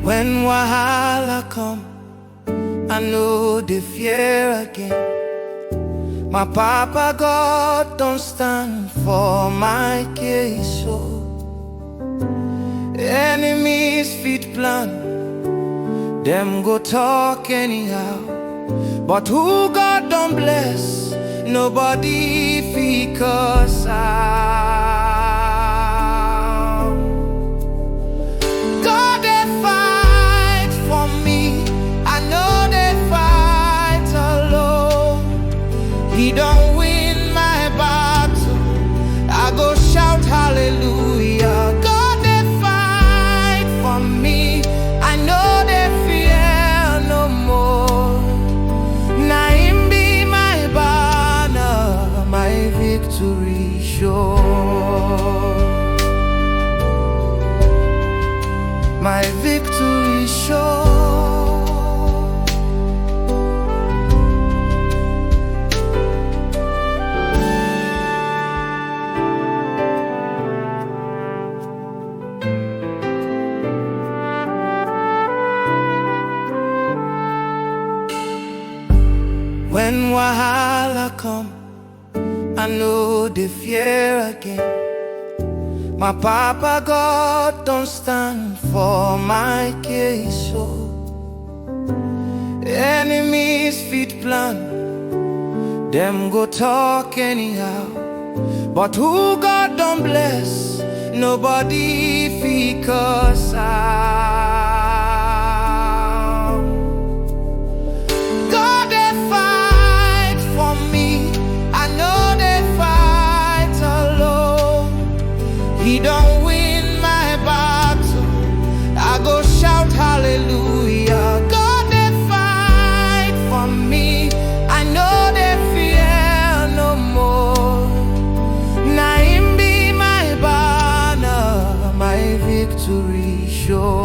When wahala come, I know the fear again. My Papa God don't stand for my case, so enemies fit plan, them go talk anyhow. But who God don't bless, nobody fit curse out. God they fight for me, I know they fight alone. He don't win my battle, I go shout hallelujah. God they fight for me, I know they fear no more. Now him be my banner, my victory sure. My victory sure. When wahala come, I know the fear again. My Papa God don't stand for my case, so enemies fit plan, them go talk anyhow. But who God don't bless, nobody fit curse out. God they fight for me, I know they fight alone. He don't win my battle, I go shout hallelujah. God they fight for me, I know they fear no more. Now him be my banner, my victory sure.